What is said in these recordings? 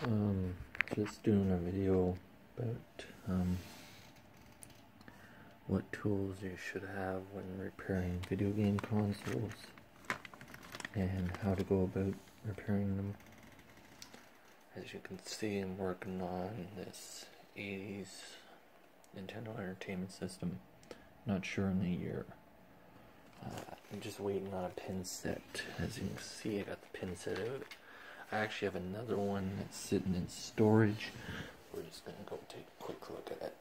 Um, just doing a video about what tools you should have when repairing video game consoles and how to go about repairing them. As you can see, I'm working on this 80s Nintendo Entertainment System. Not sure on the year. I'm just waiting on a pin set. As you can see, I got the pin set out. I actually have another one that's sitting in storage. We're just going to go take a quick look at it.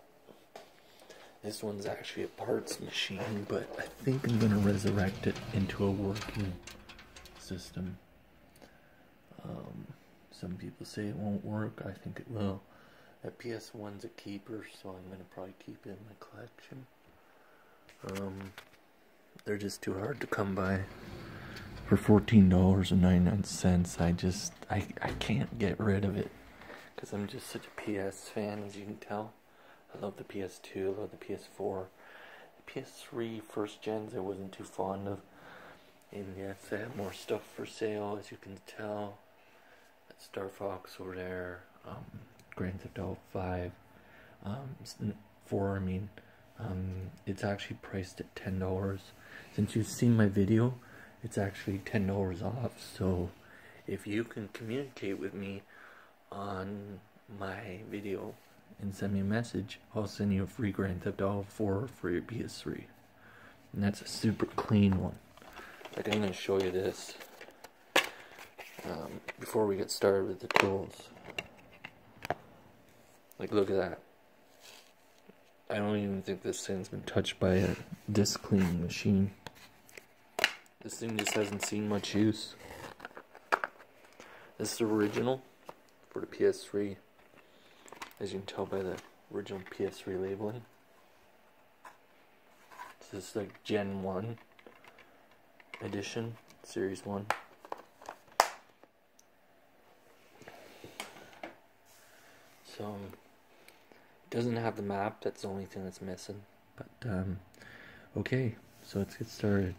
This one's actually a parts machine, but I think I'm going to resurrect it into a working system. Some people say it won't work. I think it will. That PS1's a keeper, so I'm going to probably keep it in my collection. They're just too hard to come by. For $14.99, I can't get rid of it because I'm just such a PS fan, as you can tell. I love the PS2, I love the PS4. The PS3 first gens I wasn't too fond of. And yes, I have more stuff for sale, as you can tell. That's Star Fox over there. Grand Theft Auto 5. 4, I mean. It's actually priced at $10. Since you've seen my video, it's actually $10 off. So if you can communicate with me on my video and send me a message, I'll send you a free Grand Theft Auto 4 for your PS3. And that's a super clean one. Like, I'm going to show you this before we get started with the tools. Like, look at that. I don't even think this thing's been touched by a disc cleaning machine. This thing just hasn't seen much use. This is original for the PS3, as you can tell by the original PS3 labeling. This is like Gen 1 edition, Series 1. So, it doesn't have the map, that's the only thing that's missing. But, okay, so let's get started.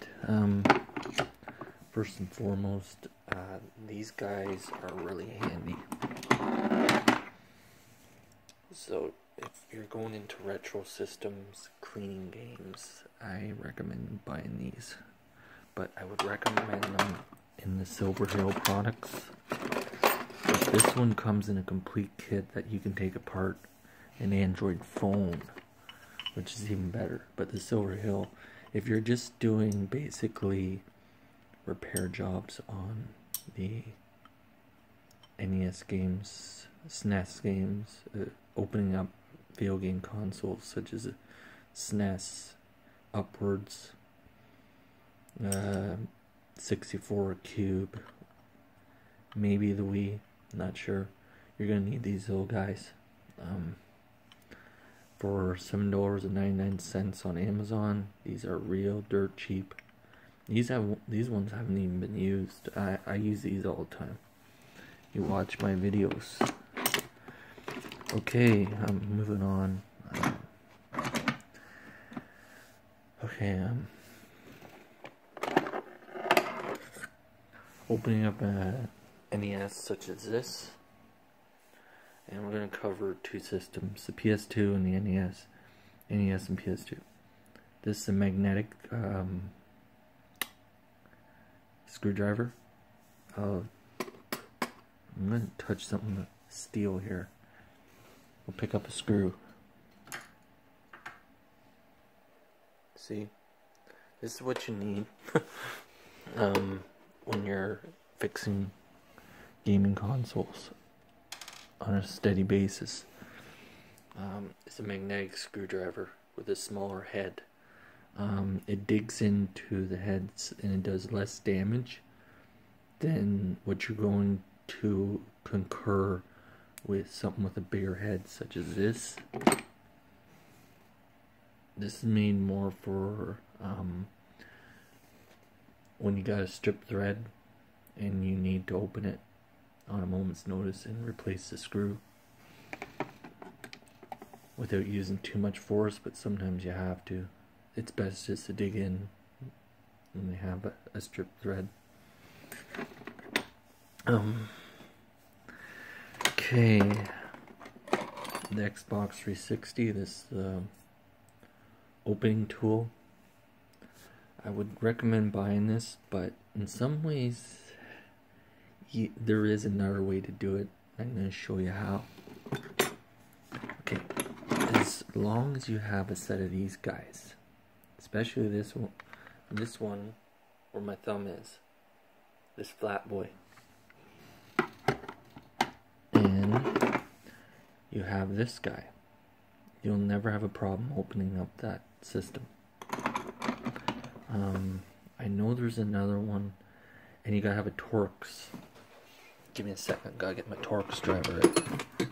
First and foremost, these guys are really handy. So, if you're going into retro systems, cleaning games, I recommend buying these. But I would recommend them in the Silverhill products. This one comes in a complete kit that you can take apart an Android phone, which is even better. But the Silverhill, if you're just doing basically repair jobs on the NES games, SNES games, opening up video game consoles such as SNES upwards, 64 Cube, maybe the Wii, not sure. You're gonna need these little guys. For $7.99 on Amazon. These are real dirt cheap. These ones haven't even been used. I use these all the time. You watch my videos. Okay, I'm moving on. Opening up a NES such as this. And we're going to cover two systems, the PS2 and the NES. NES and PS2. This is a magnetic screwdriver. I'm going to touch something with steel here. We'll pick up a screw. See? This is what you need when you're fixing gaming consoles on a steady basis. It's a magnetic screwdriver with a smaller head. It digs into the heads and it does less damage than what you're going to concur with something with a bigger head such as this. This is made more for when you got a strip thread and you need to open it on a moment's notice and replace the screw without using too much force, but sometimes you have to. It's best just to dig in when you have a strip thread. Okay, the Xbox 360, this opening tool. I would recommend buying this, but in some ways there is another way to do it. I'm going to show you how. Okay, as long as you have a set of these guys, especially this one where my thumb is, this flat boy, and you have this guy, you'll never have a problem opening up that system. I know there's another one, and you gotta have a Torx. Give me a second, gotta get my Torx driver out.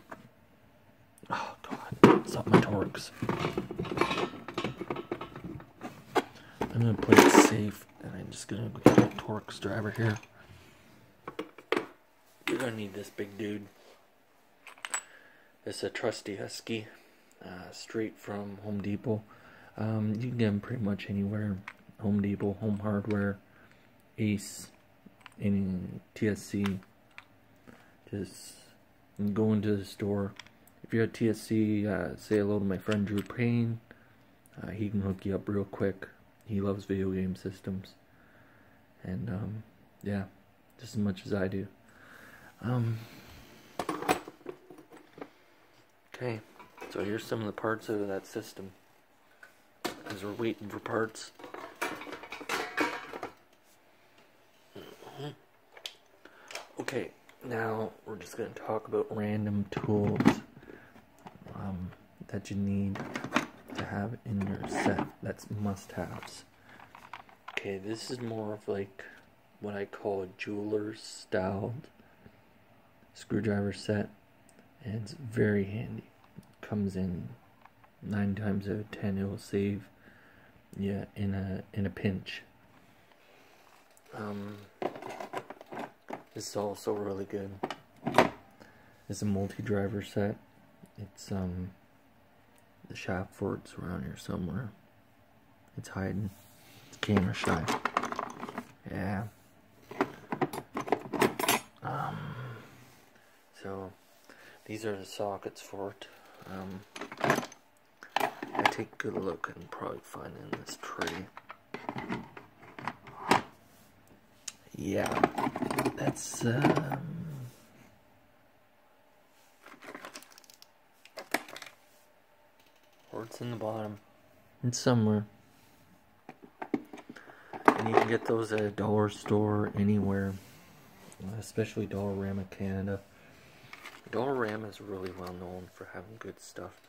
Oh god, it's not my Torx. I'm gonna play it safe, and I'm just gonna get my Torx driver here. You're gonna need this big dude. It's a trusty Husky, straight from Home Depot. You can get them pretty much anywhere. Home Depot, Home Hardware, Ace, any TSC. Just go into the store. If you're at TSC, say hello to my friend Drew Payne. He can hook you up real quick. He loves video game systems. And, yeah, just as much as I do. Okay, so here's some of the parts of that system. As we're waiting for parts. Okay, now we're just going to talk about random tools that you need to have in your set. That's must-haves. Okay, this is more of like what I call a jeweler's styled screwdriver set, and it's very handy. It comes in 9 times out of 10 it will save you in a pinch. This is also really good. It's a multi-driver set. It's the shaft for it's around here somewhere. It's hiding. It's camera shy. Yeah. So these are the sockets for it. I take a good look and probably find it in this tray. Yeah, that's or it's in the bottom. It's somewhere. And you can get those at a dollar store anywhere, especially Dollarama Canada. Dollarama is really well known for having good stuff.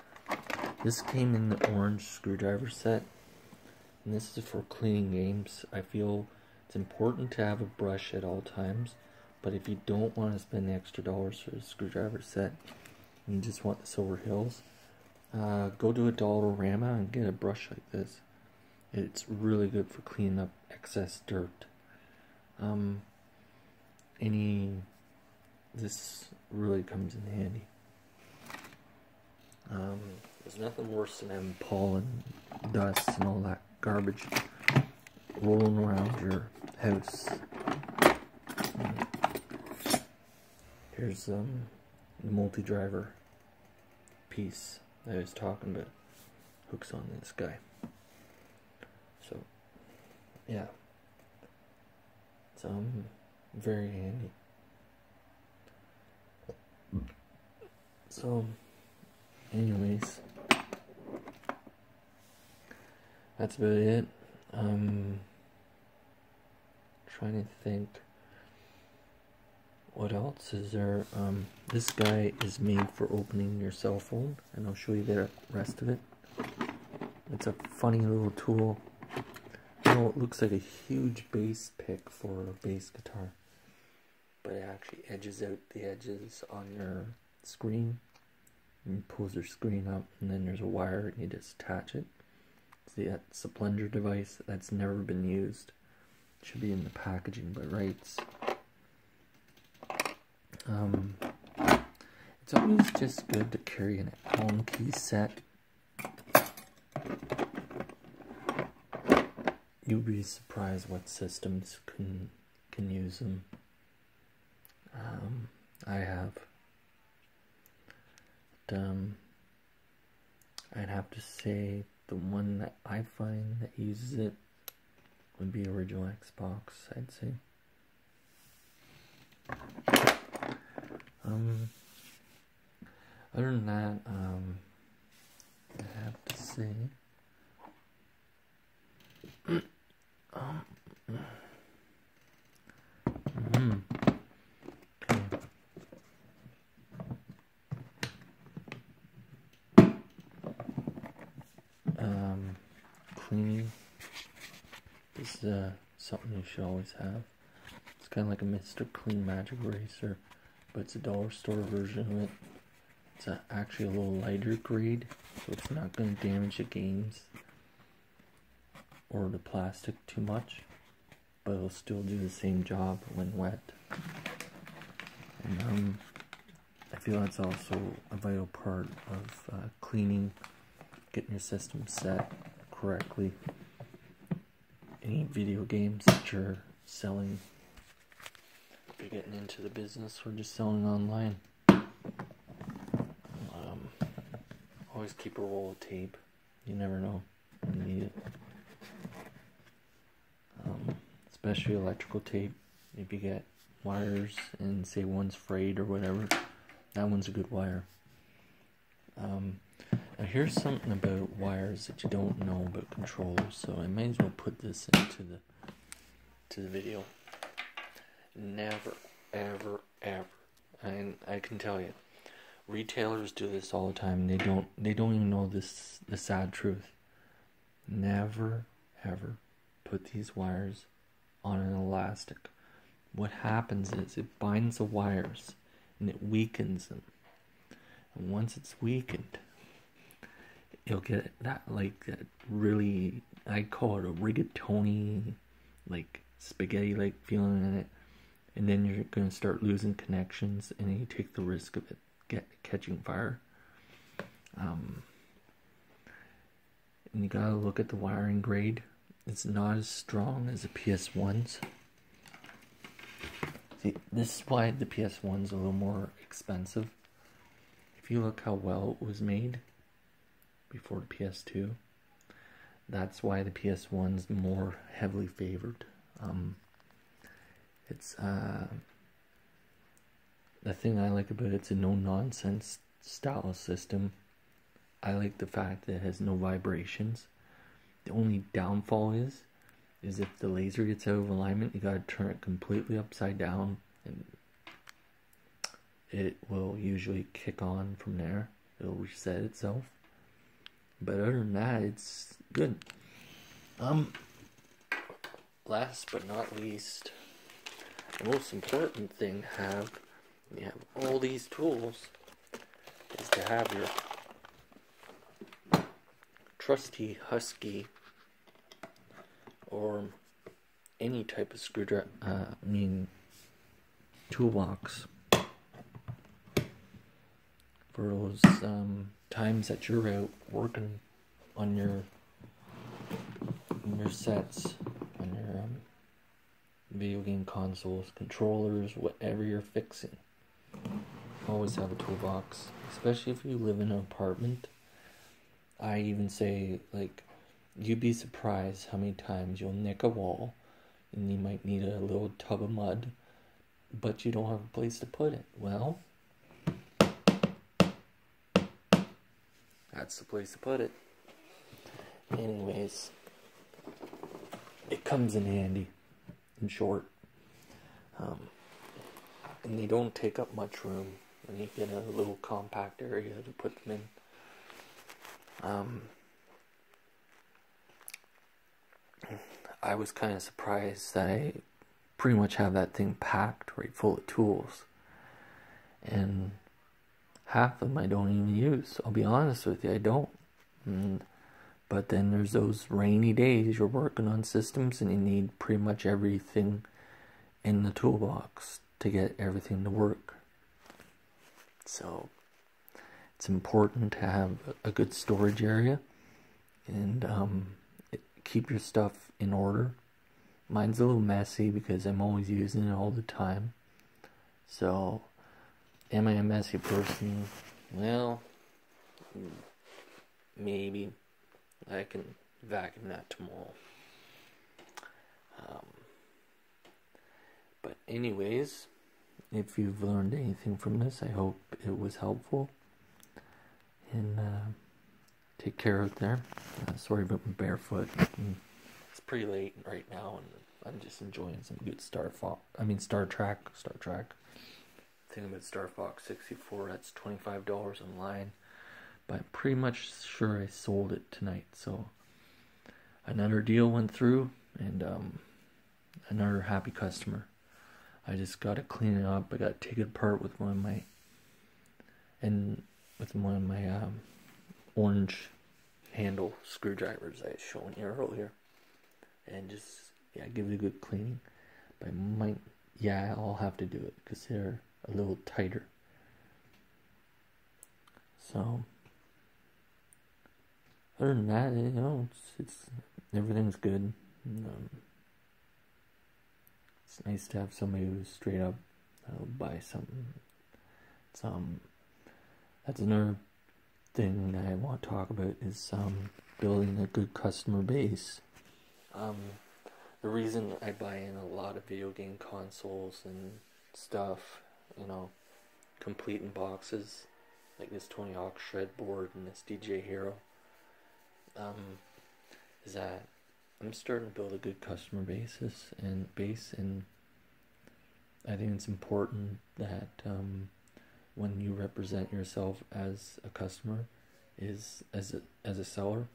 This came in the orange screwdriver set, and this is for cleaning games. I feel it's important to have a brush at all times, but if you don't want to spend the extra dollars for a screwdriver set, and you just want the Silver Hills, go to a Dollarama and get a brush like this. It's really good for cleaning up excess dirt. This really comes in handy. There's nothing worse than having pollen, dust, and all that garbage rolling around your house. Here's the multi-driver piece that I was talking about. Hooks on this guy. So, yeah. It's very handy. So, anyways, that's about it. Trying to think what else is there. This guy is made for opening your cell phone, and I'll show you the rest of it. It's a funny little tool. You know, it looks like a huge bass pick for a bass guitar, but it actually edges out the edges on your screen. And you pulls your screen up, and then there's a wire, and you just attach it. See, that's a plunger device that's never been used. It should be in the packaging by rights. It's always just good to carry an Allen key set. You'll be surprised what systems can use them. I have. I'd have to say the one that I find that uses it would be original Xbox, I'd say. Other than that, I have to say, cleaning is something you should always have. It's kind of like a Mr. Clean Magic Eraser, but it's a dollar store version of it. It's actually a little lighter grade, so it's not going to damage the games or the plastic too much, but it'll still do the same job when wet. And I feel that's also a vital part of cleaning, getting your system set correctly. Any video games that you're selling, if you're getting into the business or just selling online, always keep a roll of tape. You never know when you need it. Especially electrical tape. If you get wires and say one's frayed or whatever, that one's a good wire. Now here's something about wires that you don't know about controllers, so I might as well put this into the video. Never, ever, ever, and I can tell you, retailers do this all the time. They don't even know the sad truth. Never, ever put these wires on an elastic. What happens is it binds the wires and it weakens them. And once it's weakened, you'll get that really, I call it a rigatoni, like spaghetti like feeling in it. And then you're going to start losing connections, and then you take the risk of it catching fire. And you gotta look at the wiring grade. It's not as strong as the PS1s. See, this is why the PS1's a little more expensive. If you look how well it was made before the PS2, that's why the PS1's more heavily favored. It's the thing I like about it's a no-nonsense style system. I like the fact that it has no vibrations. The only downfall is if the laser gets out of alignment, you gotta turn it completely upside down, and it will usually kick on from there. It'll reset itself. But other than that, it's good. Last but not least, the most important thing you have all these tools is to have your trusty Husky or any type of screwdriver, toolbox for those times that you're out working on your sets, on your video game consoles, controllers, whatever you're fixing. Always have a toolbox, especially if you live in an apartment. I even say, you'd be surprised how many times you'll nick a wall and you might need a little tub of mud, but you don't have a place to put it. Well, that's the place to put it. Anyways, it comes in handy, in short. And they don't take up much room when you get a little compact area to put them in. I was kind of surprised that I pretty much have that thing packed right full of tools, and half of them I don't even use. I'll be honest with you, I don't. But then there's those rainy days you're working on systems and you need pretty much everything in the toolbox to get everything to work. So it's important to have a good storage area and keep your stuff in order. Mine's a little messy because I'm always using it all the time. So, am I a messy person? Well, maybe I can vacuum that tomorrow. But anyways, if you've learned anything from this, I hope it was helpful. And take care out there. Sorry about my barefoot. It's pretty late right now, and I'm just enjoying some good Star Trek. Thing about Star Fox 64, that's $25 online. But I'm pretty much sure I sold it tonight. So another deal went through, and another happy customer. I just got to clean it up. I got to take it apart with one of my orange handle screwdrivers I was showing you earlier, and just give it a good cleaning. But I'll have to do it because they're a little tighter. So other than that, it's everything's good. It's nice to have somebody who's straight up buy something. That's another thing that I want to talk about is building a good customer base. The reason I buy in a lot of video game consoles and stuff, complete in boxes, like this Tony Hawk Shred board and this DJ Hero, is that I'm starting to build a good customer base, and I think it's important that when you represent yourself as a customer, as a seller,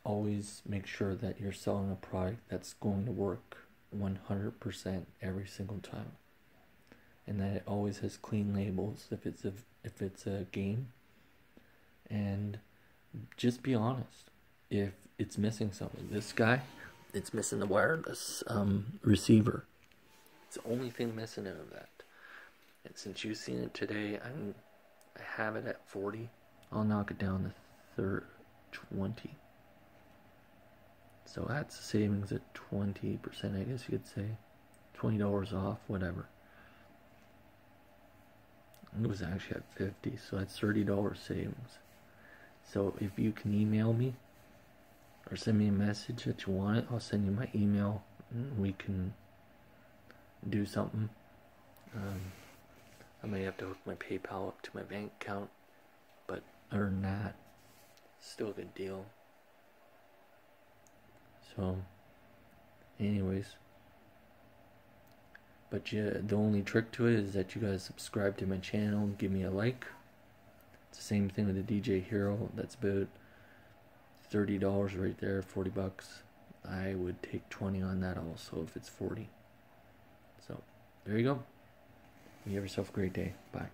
always make sure that you're selling a product that's going to work 100% every single time, and that it always has clean labels if it's a game, and just be honest. If it's missing something, this guy, it's missing the wireless receiver. It's the only thing missing out of that. And since you've seen it today, I have it at 40. I'll knock it down to 20. So that's a savings at 20%, I guess you could say. $20 off, whatever. It was actually at 50, so that's $30 savings. So if you can email me or send me a message that you want it, I'll send you my email and we can do something. I may have to hook my PayPal up to my bank account, but other than that, still a good deal. So, anyways, but the only trick to it is that you guys subscribe to my channel and give me a like. It's the same thing with the DJ Hero. That's about $30 right there, $40. I would take 20 on that also if it's 40. So there you go. You have yourself a great day. Bye.